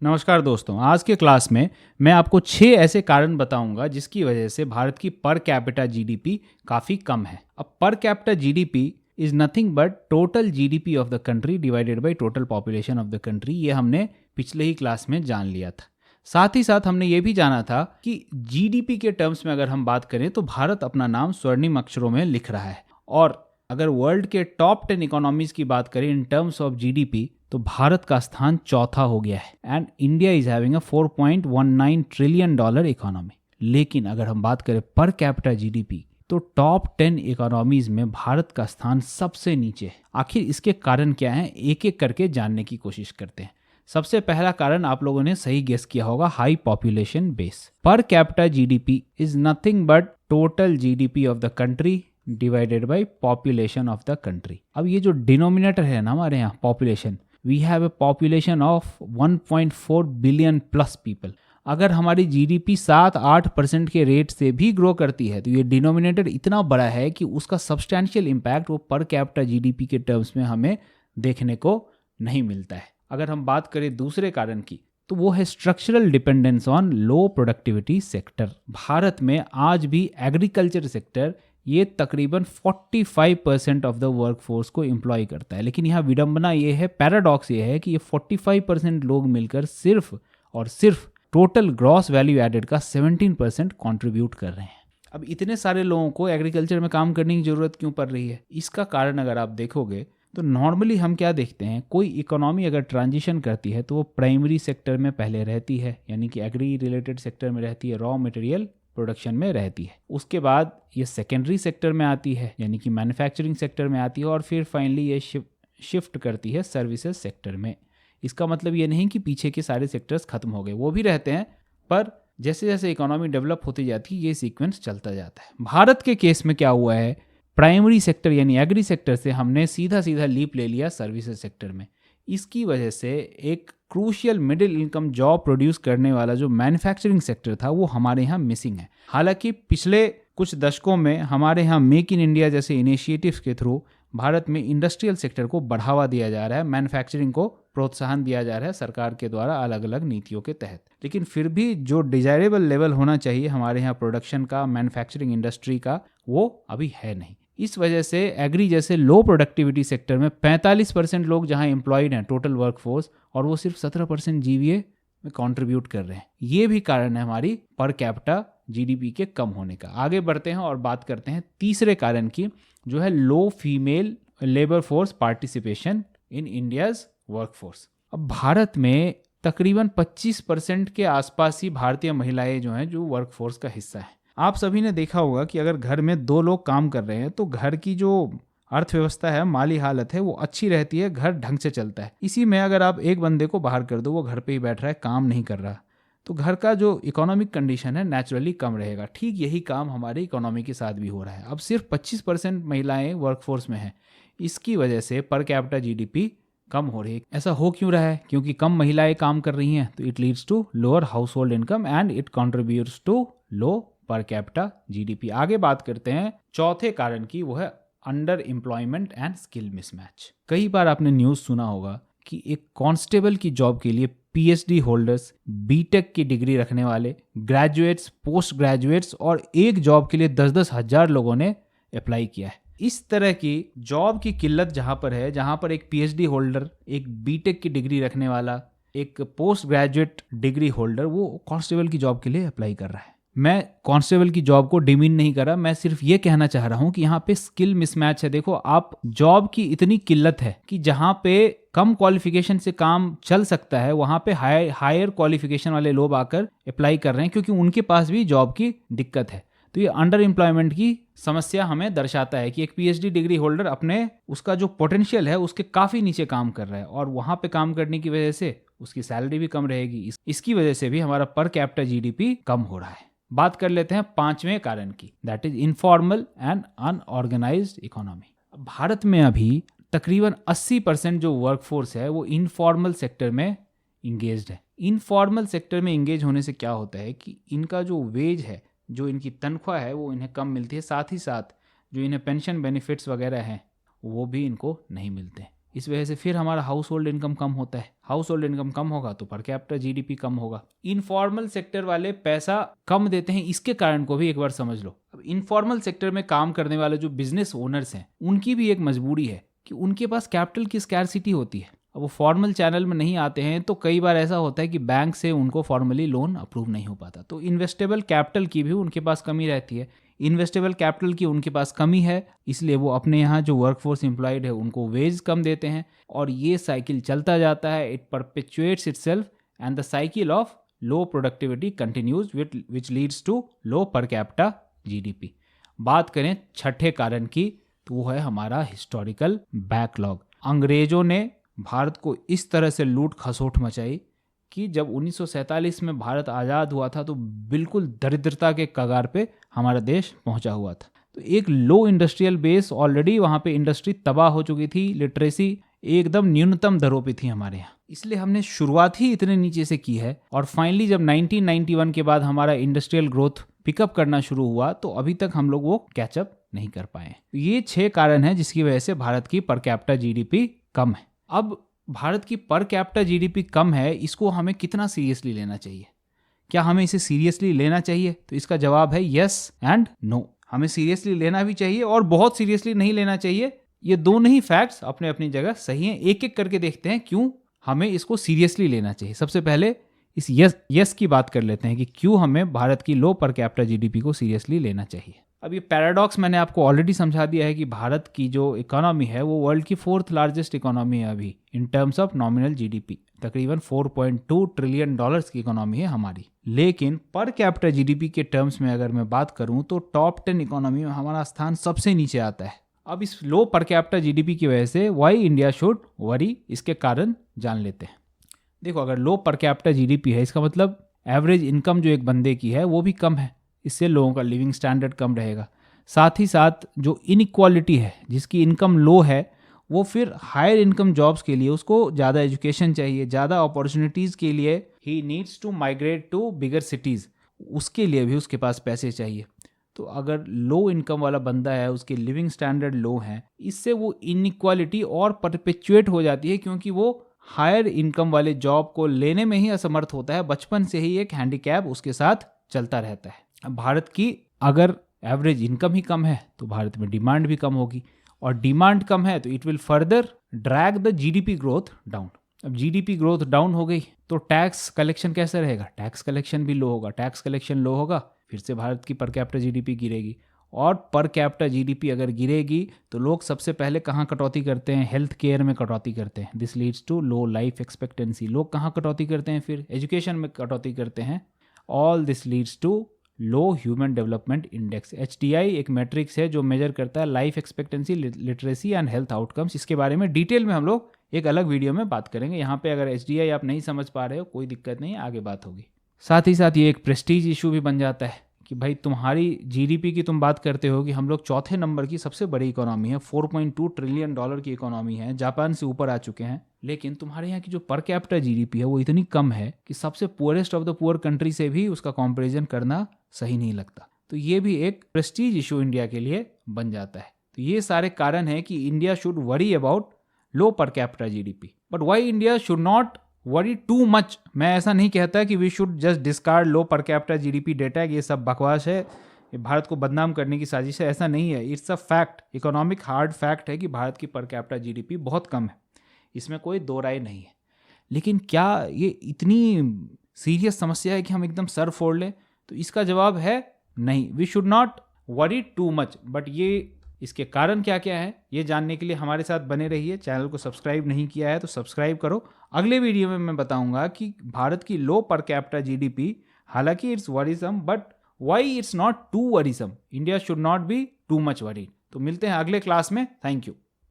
नमस्कार दोस्तों, आज के क्लास में मैं आपको 6 ऐसे कारण बताऊंगा जिसकी वजह से भारत की पर कैपिटा जीडीपी काफ़ी कम है। अब पर capita GDP is nothing but total GDP of the country divided by total population of the country. ये हमने पिछले ही क्लास में जान लिया था। साथ ही साथ हमने ये भी जाना था कि जीडीपी के टर्म्स में अगर हम बात करें तो भारत अपना नाम स्वर्णिम अक्षरों में लिख रहा है। और अगर वर्ल्ड के टॉप 10 इकोनॉमीज की बात करें इन टर्म्स ऑफ जीडीपी तो भारत का स्थान चौथा हो गया है and India is having a 4.19 trillion dollar economy. लेकिन अगर हम बात करें पर कैपिटा जीडीपी तो टॉप 10 इकोनॉमीज में भारत का स्थान सबसे नीचे है। आखिर इसके कारण क्या हैं, एक एक करके जानने की कोशिश करते हैं। सबसे पहला कारण आप लोगों ने सही गेस किया होगा, high population base. Per capita GDP is nothing but total GDP of the country divided by population of the country. अब ये जो डिनोमिनेटर है ना हमारे यहाँ population, we have a population of 1.4 billion plus people. अगर हमारी जीडीपी 7-8% के रेट से भी ग्रो करती है तो ये डिनोमिनेटर इतना बड़ा है कि उसका सब्सटैंशियल इम्पैक्ट वो पर कैपिटा जीडीपी के टर्म्स में हमें देखने को नहीं मिलता है। अगर हम बात करें दूसरे कारण की तो वो है structural dependence on low productivity sector. Bharat में आज भी एग्रीकल्चर सेक्टर ये तकरीबन 45% ऑफ द वर्कफोर्स को एम्प्लॉय करता है। लेकिन यहाँ विडंबना ये है, पैराडॉक्स ये है कि ये 45% लोग मिलकर सिर्फ और सिर्फ टोटल ग्रॉस वैल्यू एडेड का 17% कंट्रीब्यूट कर रहे हैं। अब इतने सारे लोगों को एग्रीकल्चर में काम करने की ज़रूरत क्यों पड़ रही है? इसका कारण अगर आप देखोगे तो नॉर्मली हम क्या देखते हैं, कोई इकोनॉमी अगर ट्रांजिशन करती है तो वो प्राइमरी सेक्टर में पहले रहती है, यानी कि एग्री रिलेटेड सेक्टर में रहती है, रॉ मटेरियल प्रोडक्शन में रहती है। उसके बाद ये सेकेंडरी सेक्टर में आती है, यानी कि मैन्युफैक्चरिंग सेक्टर में आती है, और फिर फाइनली ये शिफ्ट करती है सर्विसेज सेक्टर में। इसका मतलब ये नहीं कि पीछे के सारे सेक्टर्स खत्म हो गए, वो भी रहते हैं, पर जैसे जैसे इकोनॉमी डेवलप होती जाती है ये सीक्वेंस चलता जाता है। भारत के केस में क्या हुआ है, प्राइमरी सेक्टर यानी एग्री सेक्टर से हमने सीधा सीधा लीप ले लिया सर्विसेज सेक्टर में। इसकी वजह से एक crucial middle income job produce करने वाला जो मैन्युफैक्चरिंग सेक्टर था वो हमारे यहाँ मिसिंग है। हालांकि पिछले कुछ दशकों में हमारे यहाँ मेक इन इंडिया जैसे इनिशिएटिव्स के थ्रू भारत में इंडस्ट्रियल सेक्टर को बढ़ावा दिया जा रहा है, मैन्युफैक्चरिंग को प्रोत्साहन दिया जा रहा है सरकार के द्वारा अलग अलग नीतियों के तहत। लेकिन फिर भी जो डिजायरेबल लेवल होना चाहिए हमारे यहाँ प्रोडक्शन का, मैन्युफैक्चरिंग इंडस्ट्री का, वो अभी है नहीं। इस वजह से एग्री जैसे लो प्रोडक्टिविटी सेक्टर में 45% लोग जहां एम्प्लॉयड हैं टोटल वर्कफोर्स, और वो सिर्फ 17% जीवीए में कंट्रीब्यूट कर रहे हैं। ये भी कारण है हमारी पर कैपिटा जीडीपी के कम होने का। आगे बढ़ते हैं और बात करते हैं तीसरे कारण की, जो है low female labour force participation in India's workforce. अब भारत में तकरीबन 25% के आसपास ही भारतीय महिलाएं जो हैं जो वर्कफोर्स का हिस्सा है। आप सभी ने देखा होगा कि अगर घर में 2 लोग काम कर रहे हैं तो घर की जो अर्थव्यवस्था है, माली हालत है, वो अच्छी रहती है, घर ढंग से चलता है। इसी में अगर आप एक बंदे को बाहर कर दो, वो घर पे ही बैठ रहा है, काम नहीं कर रहा, तो घर का जो इकोनॉमिक कंडीशन है नेचुरली कम रहेगा। ठीक यही काम हमारी इकोनॉमी के साथ भी हो रहा है। अब सिर्फ 25% महिलाएं वर्कफोर्स में हैं, इसकी वजह से पर कैपिटा जीडीपी कम हो रही है। ऐसा हो क्यों रहा है? क्योंकि कम महिलाएं काम कर रही हैं तो it leads to lower household income and it contributes to low per capita GDP. आगे बात करते हैं चौथे कारण की, वो है under employment and skill mismatch. कई बार आपने न्यूज़ सुना होगा कि एक कांस्टेबल की जॉब के लिए पीएचडी होल्डर्स, बीटेक की डिग्री रखने वाले, ग्रेजुएट्स, पोस्ट ग्रेजुएट्स और एक जॉब के लिए 10-10 हज़ार लोगों ने अप्लाई किया है। इस तरह की जॉब की किल्लत जहाँ पर है, जहाँ पर एक पीएचडी होल्डर, एक बीटेक की डिग्री रखने वाला, एक पोस्ट ग्रेजुएट डिग्री होल्डर वो कांस्टेबल की जॉब के लिए अप्लाई कर रहा है। मैं कांस्टेबल की जॉब को डिमीन नहीं कर रहा, मैं सिर्फ ये कहना चाह रहा हूँ कि यहाँ पे स्किल मिसमैच है। देखो, आप जॉब की इतनी किल्लत है कि जहाँ पे कम क्वालिफिकेशन से काम चल सकता है वहाँ पे हायर क्वालिफिकेशन वाले लोग आकर अप्लाई कर रहे हैं क्योंकि उनके पास भी जॉब की दिक्कत है। तो ये अंडर एम्प्लॉयमेंट की समस्या हमें दर्शाता है कि एक पीएचडी डिग्री होल्डर अपने उसका जो पोटेंशियल है उसके काफ़ी नीचे काम कर रहा है, और वहाँ पे काम करने की वजह से उसकी सैलरी भी कम रहेगी। इसकी वजह से भी हमारा पर कैपिटा जीडीपी कम हो रहा है। बात कर लेते हैं पांचवें कारण की, that is informal and unorganised economy. Bharat में अभी तकरीबन 80% जो वर्कफोर्स है वो इनफॉर्मल सेक्टर में इंगेज्ड है। इनफॉर्मल सेक्टर में इंगेज होने से क्या होता है कि इनका जो वेज है, जो इनकी तनख्वाह है, वो इन्हें कम मिलती है। साथ ही साथ जो इन्हें पेंशन बेनिफिट्स वगैरह हैं वो भी इनको नहीं मिलते हैं। इस वजह से फिर हमारा हाउस होल्ड इनकम कम होता है। हाउस होल्ड इनकम कम होगा तो पर कैपिटा जीडीपी कम होगा। इनफॉर्मल सेक्टर वाले पैसा कम देते हैं, इसके कारण को भी एक बार समझ लो। अब इनफॉर्मल सेक्टर में काम करने वाले जो बिजनेस ओनर्स हैं उनकी भी एक मजबूरी है कि उनके पास कैपिटल की स्कैरसिटी होती है। अब वो फॉर्मल चैनल में नहीं आते हैं तो कई बार ऐसा होता है कि बैंक से उनको फॉर्मली लोन अप्रूव नहीं हो पाता, तो इन्वेस्टेबल कैपिटल की भी उनके पास कमी रहती है। इन्वेस्टेबल कैपिटल की उनके पास कमी है, इसलिए वो अपने यहाँ जो वर्कफोर्स एम्प्लॉयड है उनको वेज कम देते हैं और ये साइकिल चलता जाता है। It perpetuates itself and the cycle of low productivity continues which leads to low per capita GDP. बात करें छठे कारण की तो वो है हमारा हिस्टोरिकल बैकलॉग। अंग्रेजों ने भारत को इस तरह से लूट खसोट मचाई कि जब 1947 में भारत आज़ाद हुआ था तो बिल्कुल दरिद्रता के कगार पे हमारा देश पहुंचा हुआ था। तो एक लो इंडस्ट्रियल बेस, ऑलरेडी वहाँ पे इंडस्ट्री तबाह हो चुकी थी, लिटरेसी एकदम न्यूनतम दरों पे थी हमारे यहाँ, इसलिए हमने शुरुआत ही इतने नीचे से की है। और फाइनली जब 1991 के बाद हमारा इंडस्ट्रियल ग्रोथ पिकअप करना शुरू हुआ तो अभी तक हम लोग वो कैचअप नहीं कर पाए। ये 6 कारण हैं जिसकी वजह से भारत की पर कैपिटा जीडीपी कम है। अब भारत की पर कैपिटा जीडीपी कम है, इसको हमें कितना सीरियसली लेना चाहिए? क्या हमें इसे सीरियसली लेना चाहिए? तो इसका जवाब है यस एंड नो। हमें सीरियसली लेना भी चाहिए और बहुत सीरियसली नहीं लेना चाहिए। ये दोनों ही फैक्ट्स अपने अपनी जगह सही हैं। एक एक करके देखते हैं क्यों हमें इसको सीरियसली लेना चाहिए। सबसे पहले इस यस की बात कर लेते हैं कि क्यों हमें भारत की लो पर कैपिटा जीडीपी को सीरियसली लेना चाहिए। अब ये पैराडॉक्स मैंने आपको ऑलरेडी समझा दिया है कि भारत की जो इकोनॉमी है वो वर्ल्ड की 4th लार्जेस्ट इकोनॉमी है अभी in terms of nominal GDP. तकरीबन $4.2 ट्रिलियन की इकोनॉमी है हमारी। लेकिन पर कैपिटा जीडीपी के टर्म्स में अगर मैं बात करूं तो टॉप 10 इकोनॉमी में हमारा स्थान सबसे नीचे आता है। अब इस लो पर कैपिटा जीडीपी की वजह से वाई इंडिया शुड वरी, इसके कारण जान लेते हैं। देखो, अगर लो पर कैपिटा जीडीपी है इसका मतलब एवरेज इनकम जो एक बंदे की है वो भी कम है, इससे लोगों का लिविंग स्टैंडर्ड कम रहेगा। साथ ही साथ जो इनइक्वालिटी है, जिसकी इनकम लो है वो फिर हायर इनकम जॉब्स के लिए उसको ज़्यादा एजुकेशन चाहिए, ज़्यादा अपॉर्चुनिटीज़ के लिए ही needs to migrate to bigger cities, उसके लिए भी उसके पास पैसे चाहिए। तो अगर लो इनकम वाला बंदा है, उसके लिविंग स्टैंडर्ड लो है, इससे वो इनइक्वालिटी और परपेचुएट हो जाती है क्योंकि वो हायर इनकम वाले जॉब को लेने में ही असमर्थ होता है। बचपन से ही एक हैंडीकैप उसके साथ चलता रहता है। अब भारत की अगर एवरेज इनकम ही कम है तो भारत में डिमांड भी कम होगी, और डिमांड कम है तो it will further drag the GDP growth down. अब जीडीपी ग्रोथ डाउन हो गई तो टैक्स कलेक्शन कैसे रहेगा? टैक्स कलेक्शन भी लो होगा। टैक्स कलेक्शन लो होगा फिर से भारत की पर कैपिटा जीडीपी गिरेगी, और पर कैपिटा जीडीपी अगर गिरेगी तो लोग सबसे पहले कहाँ कटौती करते हैं? हेल्थ केयर में कटौती करते हैं। This leads to low life expectancy. लोग कहाँ कटौती करते हैं? फिर एजुकेशन में कटौती करते हैं। All this leads to low human development index. HDI एक मैट्रिक्स है जो मेजर करता है life expectancy, literacy and health outcomes. इसके बारे में डिटेल में हम लोग एक अलग वीडियो में बात करेंगे। यहाँ पे अगर HDI आप नहीं समझ पा रहे हो कोई दिक्कत नहीं, आगे बात होगी। साथ ही साथ ये एक प्रेस्टीज इशू भी बन जाता है कि भाई तुम्हारी जीडीपी की तुम बात करते हो कि हम लोग 4थे नंबर की सबसे बड़ी इकोनॉमी है, $4.2 ट्रिलियन की इकोनॉमी है, जापान से ऊपर आ चुके हैं, लेकिन तुम्हारे यहाँ की जो पर कैपिटा जीडीपी है वो इतनी कम है कि सबसे poorest of the poor country से भी उसका कंपैरिजन करना सही नहीं लगता। तो ये भी एक प्रेस्टीज इशू इंडिया के लिए बन जाता है। तो ये सारे कारण है कि India should worry about low per capita GDP, but why India should not worry too much. मैं ऐसा नहीं कहता कि we should just discard low per capita GDP data, ये सब बकवास है, ये भारत को बदनाम करने की साजिश है, ऐसा नहीं है। It's a fact, economic hard fact है कि भारत की पर कैपिटा जीडीपी बहुत कम है, इसमें कोई दो राय नहीं है। लेकिन क्या ये इतनी सीरियस समस्या है कि हम एकदम सर फोड़ लें? तो इसका जवाब है नहीं, we should not worry too much. But ये इसके कारण क्या क्या है ये जानने के लिए हमारे साथ बने रहिए। चैनल को सब्सक्राइब नहीं किया है तो सब्सक्राइब करो। अगले वीडियो में मैं बताऊंगा कि भारत की लो पर कैपिटा जीडीपी, हालांकि it's worrisome, but why it's not too worrisome. India should not be too much worried. तो मिलते हैं अगले क्लास में। Thank you.